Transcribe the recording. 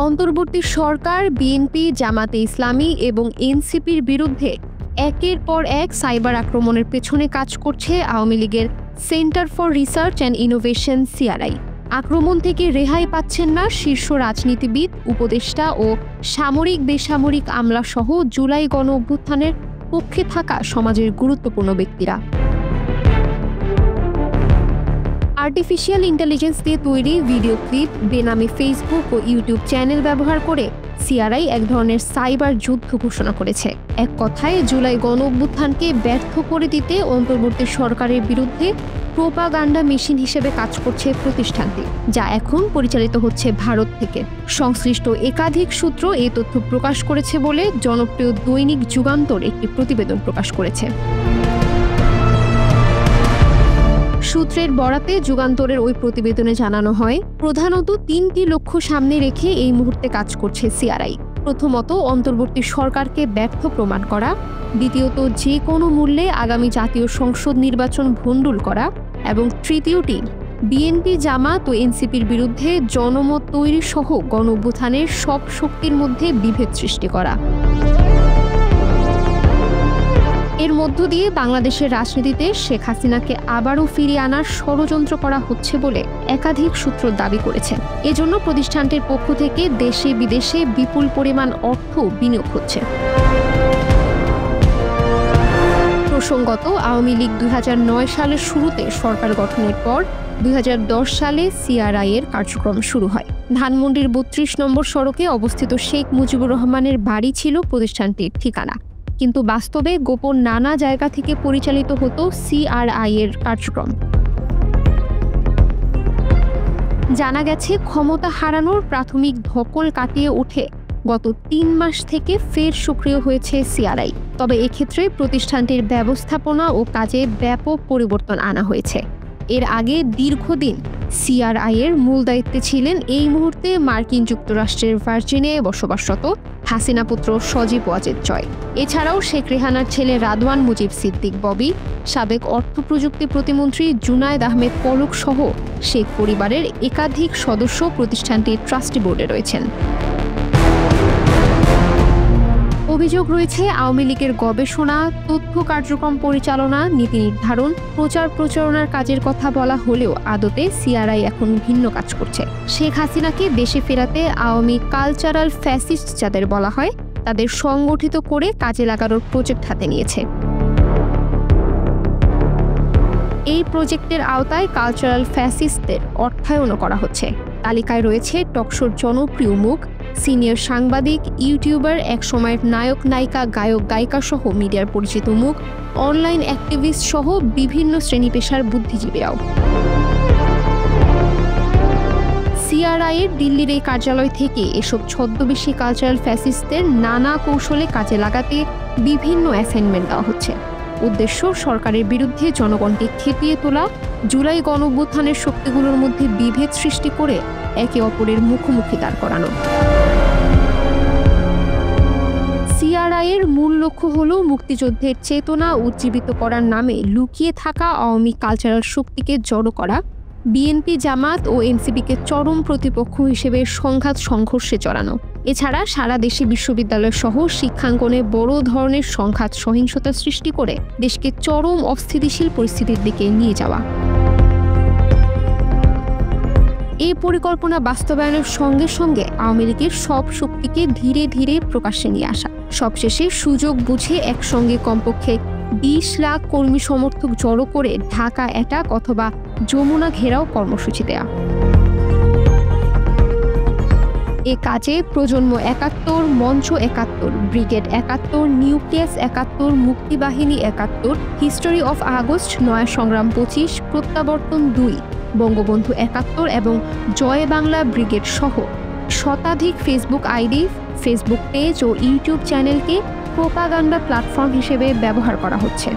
অন্তর্বর্তী সরকার বিএনপি, জামাতে ইসলামী এবং এনসিপির বিরুদ্ধে একের পর এক সাইবার আক্রমণের পেছনে কাজ করছে আওয়ামী লীগের centre for research and innovation CRI. আক্রমণ থেকে রেহাই পাচ্ছেন না শীর্ষ রাজনীতিবিদ, উপদেষ্টা ও সামরিক বেসামরিক আমলাসহ জুলাই গণ অভ্যুত্থানের পক্ষে থাকা সমাজের গুরুত্বপূর্ণ ব্যক্তিরা। আর্টিফিশিয়াল ইন্টেলিজেন্স দিয়ে তৈরি ভিডিও ক্লিপ, বেনামে ফেসবুক ও ইউটিউব চ্যানেল ব্যবহার করে সিআরআই এক ধরনের সাইবার যুদ্ধ ঘোষণা করেছে। এক কথায় জুলাই গণ অভ্যুত্থানকে ব্যর্থ করে দিতে অন্তর্বর্তী সরকারের বিরুদ্ধে প্রোপাগান্ডা মেশিন হিসেবে কাজ করছে প্রতিষ্ঠানটি, যা এখন পরিচালিত হচ্ছে ভারত থেকে। সংশ্লিষ্ট একাধিক সূত্র এই তথ্য প্রকাশ করেছে বলে জনপ্রিয় দৈনিক যুগান্তর একটি প্রতিবেদন প্রকাশ করেছে। সূত্রের বরাতে যুগান্তরের ওই প্রতিবেদনে জানানো হয়, প্রধানত তিনটি লক্ষ্য সামনে রেখে এই মুহূর্তে কাজ করছে সিআরআই। প্রথমত, অন্তর্বর্তী সরকারকে ব্যর্থ প্রমাণ করা। দ্বিতীয়ত, যে কোনো মূল্যে আগামী জাতীয় সংসদ নির্বাচন ভণ্ডুল করা। এবং তৃতীয়টি, বিএনপি, জামাত ও এনসিপির বিরুদ্ধে জনমত তৈরি সহ গণ অভ্যুত্থানের সব শক্তির মধ্যে বিভেদ সৃষ্টি করা। এর মধ্য দিয়ে বাংলাদেশের রাজনীতিতে শেখ হাসিনাকে আবারও ফিরিয়ে আনার ষড়যন্ত্র করা হচ্ছে বলে একাধিক সূত্র দাবি করেছে। এজন্য প্রতিষ্ঠানটির পক্ষ থেকে দেশে বিদেশে বিপুল পরিমাণ অর্থ বিনিয়োগ হচ্ছে। প্রসঙ্গত, আওয়ামী লীগ 2009 সালের শুরুতে সরকার গঠনের পর 2010 সালে সিআরআই এর কার্যক্রম শুরু হয়। ধানমন্ডির 32 নম্বর সড়কে অবস্থিত শেখ মুজিবুর রহমানের বাড়ি ছিল প্রতিষ্ঠানটির ঠিকানা, কিন্তু বাস্তবে গোপন নানা জায়গা থেকে পরিচালিত হতো সিআরআই এর কার্যক্রম। জানা গেছে, ক্ষমতা হারানোর প্রাথমিক ধকল কাটিয়ে উঠে গত 3 মাস থেকে ফের সক্রিয় হয়েছে সিআরআই। তবে এক্ষেত্রে প্রতিষ্ঠানটির ব্যবস্থাপনা ও কাজে ব্যাপক পরিবর্তন আনা হয়েছে। এর আগে দীর্ঘদিন সিআরআই এর মূল দায়িত্বে ছিলেন এই মুহূর্তে মার্কিন যুক্তরাষ্ট্রের ভার্জিনিয়ায় বসবাসরত হাসিনা পুত্র সজীব ওয়াজেদ জয়। এছাড়াও শেখ রেহানার ছেলে রাদওয়ান মুজিব সিদ্দিক ববি, সাবেক অর্থ প্রযুক্তি প্রতিমন্ত্রী জুনায়েদ আহমেদ পলক সহ শেখ পরিবারের একাধিক সদস্য প্রতিষ্ঠানটির ট্রাস্টি বোর্ডে রয়েছেন। অভিযোগ রয়েছে, আওয়ামী লীগের গবেষণা, তথ্য কার্যক্রম পরিচালনা, নীতি নির্ধারণ, প্রচার প্রচারণার কাজের কথা বলা হলেও আদতে সিআরআই এখন ভিন্ন কাজ করছে। শেখ হাসিনাকে দেশে ফেরাতে আওয়ামী কালচারাল ফ্যাসিস্ট যাদের বলা হয়, তাদের সংগঠিত করে কাজে লাগানোর প্রজেক্ট হাতে নিয়েছে। এই প্রজেক্টের আওতায় কালচারাল ফ্যাসিস্টদের অর্থায়নও করা হচ্ছে। তালিকায় রয়েছে টকশোর জনপ্রিয় মুখ, সিনিয়র সাংবাদিক, ইউটিউবার, একসময়ের নায়ক নায়িকা, গায়ক গায়িকা সহ মিডিয়ার পরিচিত মুখ, অনলাইন অ্যাক্টিভিস্ট সহ বিভিন্ন শ্রেণী পেশার বুদ্ধিজীবীরাও। সিআরআই এর দিল্লির এই কার্যালয় থেকে এসব ছদ্মবেশী কালচারাল ফ্যাসিস্টদের নানা কৌশলে কাজে লাগাতে বিভিন্ন অ্যাসাইনমেন্ট দেওয়া হচ্ছে। উদ্দেশ্য, সরকারের বিরুদ্ধে জনগণকে খেপিয়ে তোলা, জুলাই গণ অভ্যুত্থানের শক্তিগুলোর মধ্যে বিভেদ সৃষ্টি করে একে অপরের মুখোমুখি দাঁড় করানো। সিআরআই এর মূল লক্ষ্য হল মুক্তিযুদ্ধের চেতনা উজ্জীবিত করার নামে লুকিয়ে থাকা আওয়ামী কালচারাল শক্তিকে জড়ো করা, বিএনপি, জামাত ও এনসিপিকে চরম প্রতিপক্ষ হিসেবে সংঘাত সংঘর্ষে জড়ানো। এছাড়া সারা দেশে বিশ্ববিদ্যালয় সহ শিক্ষাঙ্গনে বড় ধরনের সংঘাত সহিংসতা সৃষ্টি করে দেশকে চরম অস্থিতিশীল পরিস্থিতির দিকে নিয়ে যাওয়া। এই পরিকল্পনা বাস্তবায়নের সঙ্গে সঙ্গে আওয়ামী লীগের সব শক্তিকে ধীরে ধীরে প্রকাশ্যে নিয়ে আসা, সবশেষে সুযোগ বুঝে একসঙ্গে কমপক্ষে 20 লাখ কর্মী সমর্থক জড়ো করে ঢাকা অ্যাটাক অথবা যমুনা ঘেরাও কর্মসূচি দেয়া। এ কাজে প্রজন্ম 71, মঞ্চ 71, ব্রিগেড 71, নিউক্লিয়াস 71, মুক্তিবাহিনী 71, হিস্টোরি অফ আগস্ট, নয়া সংগ্রাম 25, প্রত্যাবর্তন 2, বঙ্গবন্ধু 71 এবং জয় বাংলা ব্রিগেড সহ শতাধিক ফেসবুক আইডি, ফেসবুক পেজ ও ইউটিউব চ্যানেলকে প্রোপাগান্ডা প্ল্যাটফর্ম হিসেবে ব্যবহার করা হচ্ছে।